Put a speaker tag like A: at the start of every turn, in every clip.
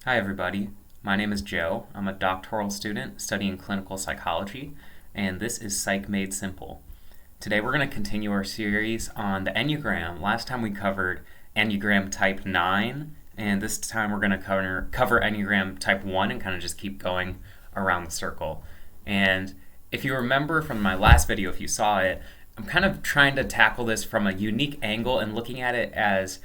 A: Hi, everybody. My name is Joe. I'm a doctoral student studying clinical psychology, and this is Psych Made Simple. Today, we're going to continue our series on the Enneagram. Last time we covered Enneagram Type 9, and this time we're going to cover Enneagram Type 1 and kind of just keep going around the circle. And if you remember from my last video, if you saw it, I'm kind of trying to tackle this from a unique angle and looking at it as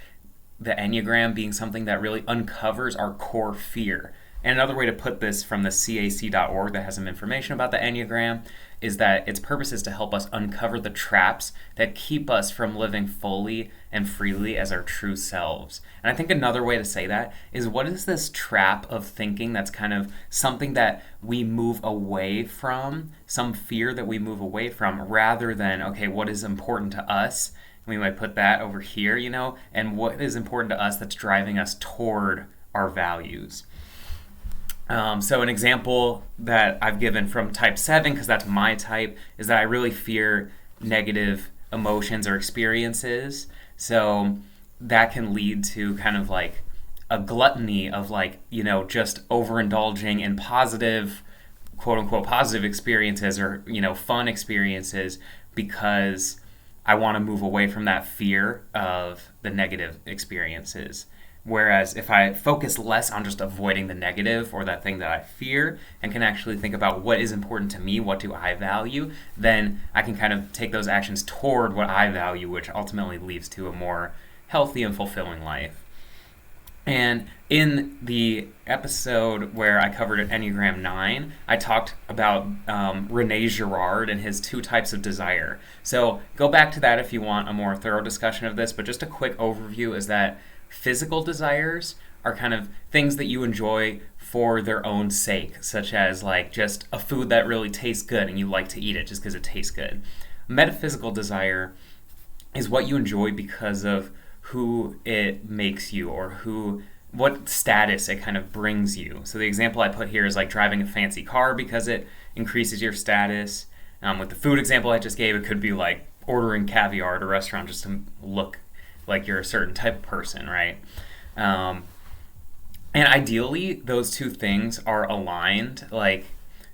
A: the Enneagram being something that really uncovers our core fear. And another way to put this from the cac.org that has some information about the Enneagram is that its purpose is to help us uncover the traps that keep us from living fully and freely as our true selves. And I think another way to say that is, what is this trap of thinking that's kind of something that we move away from, some fear that we move away from, rather than, okay, what is important to us? We might put that over here, and what is important to us that's driving us toward our values. So an example that I've given from type 7, because that's my type, is that I really fear negative emotions or experiences. So that can lead to kind of like a gluttony of just overindulging in positive, quote unquote, positive experiences or, fun experiences, because I want to move away from that fear of the negative experiences. Whereas if I focus less on just avoiding the negative or that thing that I fear and can actually think about what is important to me, what do I value, then I can kind of take those actions toward what I value, which ultimately leads to a more healthy and fulfilling life. And in the episode where I covered Enneagram 9, I talked about Rene Girard and his 2 types of desire. So go back to that if you want a more thorough discussion of this, but just a quick overview is that physical desires are kind of things that you enjoy for their own sake, such as like just a food that really tastes good and you like to eat it just because it tastes good. Metaphysical desire is what you enjoy because of who it makes you or what status it kind of brings you. So the example I put here is like driving a fancy car because it increases your status. With the food example I just gave, it could be like ordering caviar at a restaurant just to look like you're a certain type of person, right? And ideally, those 2 things are aligned, like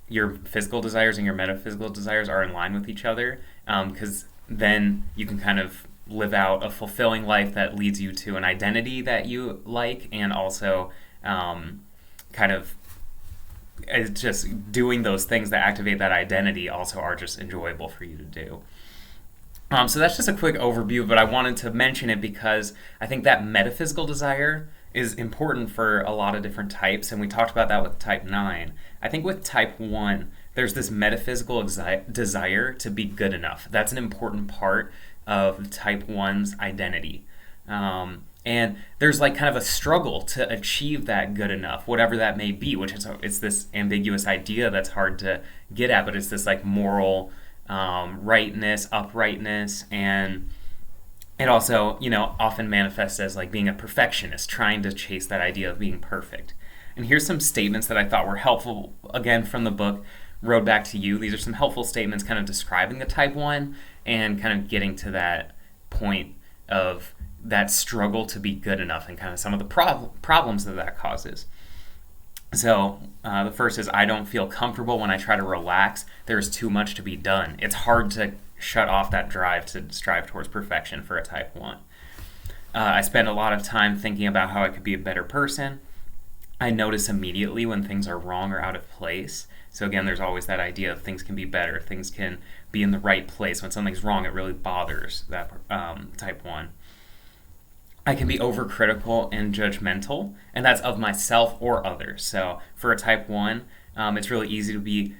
A: your physical desires and your metaphysical desires are in line with each other, because then you can kind of live out a fulfilling life that leads you to an identity that you like, and also kind of it's just doing those things that activate that identity also are just enjoyable for you to do. So that's just a quick overview, but I wanted to mention it because I think that metaphysical desire is important for a lot of different types, and we talked about that with type 9. I think with type 1, there's this metaphysical desire to be good enough. That's an important part of type 1's identity. And there's like kind of a struggle to achieve that good enough, whatever that may be, which it's this ambiguous idea that's hard to get at, but it's this like moral rightness, uprightness, and it also, often manifests as like being a perfectionist, trying to chase that idea of being perfect. And here's some statements that I thought were helpful, again, from the book Road Back to You. These are some helpful statements kind of describing the type 1 and kind of getting to that point of that struggle to be good enough and kind of some of the problems that causes. So the first is, I don't feel comfortable when I try to relax. There's too much to be done. It's hard to shut off that drive to strive towards perfection for a type 1. I spend a lot of time thinking about how I could be a better person. I notice immediately when things are wrong or out of place. So again, there's always that idea of things can be better, things can be in the right place. When something's wrong, it really bothers that type 1. I can be overcritical and judgmental, and that's of myself or others. So for a type 1, it's really easy to be,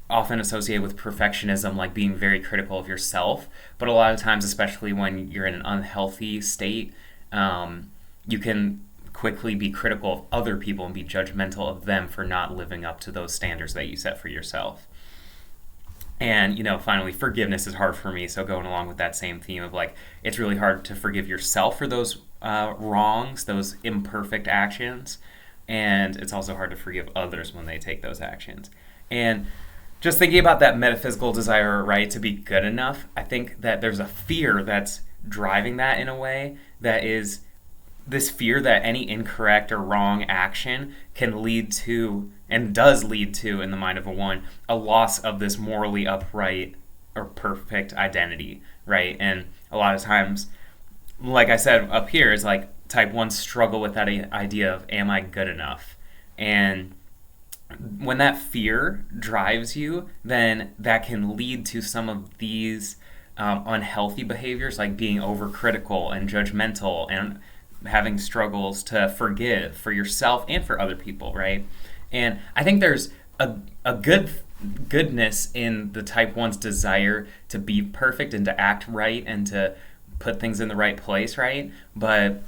A: often associated with perfectionism, like being very critical of yourself. But a lot of times, especially when you're in an unhealthy state, you can quickly be critical of other people and be judgmental of them for not living up to those standards that you set for yourself. And, finally, forgiveness is hard for me. So going along with that same theme of like, it's really hard to forgive yourself for those wrongs, those imperfect actions. And it's also hard to forgive others when they take those actions. And just thinking about that metaphysical desire, right, to be good enough, I think that there's a fear that's driving that in a way that is this fear that any incorrect or wrong action can lead to, and does lead to, in the mind of a 1, a loss of this morally upright or perfect identity, right? And a lot of times, like I said up here, is like type 1s struggle with that idea of, am I good enough? And when that fear drives you, then that can lead to some of these unhealthy behaviors, like being overcritical and judgmental and having struggles to forgive for yourself and for other people, right? And I think there's a goodness in the type 1's desire to be perfect and to act right and to put things in the right place, right? But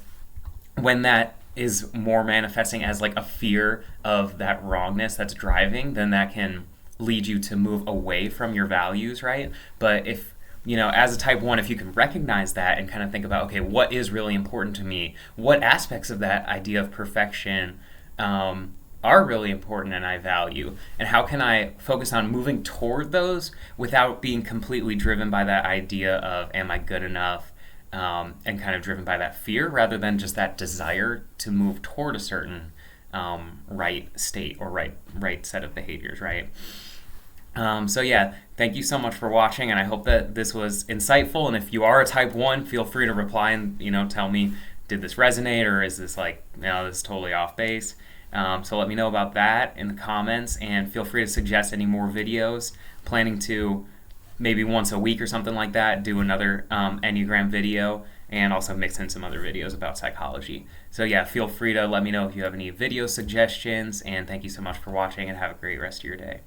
A: when that is more manifesting as like a fear of that wrongness that's driving, then that can lead you to move away from your values, right? But if, as a type 1, if you can recognize that and kind of think about, okay, what is really important to me? What aspects of that idea of perfection are really important and I value? And how can I focus on moving toward those without being completely driven by that idea of, am I good enough? And kind of driven by that fear rather than just that desire to move toward a certain right state or right set of behaviors, right? So yeah, thank you so much for watching, and I hope that this was insightful. And if you are a type 1, feel free to reply and tell me, did this resonate, or is this like, this is totally off base? So let me know about that in the comments, and feel free to suggest any more videos. Planning to maybe once a week or something like that do another Enneagram video, and also mix in some other videos about psychology. So yeah, feel free to let me know if you have any video suggestions, and thank you so much for watching, and have a great rest of your day.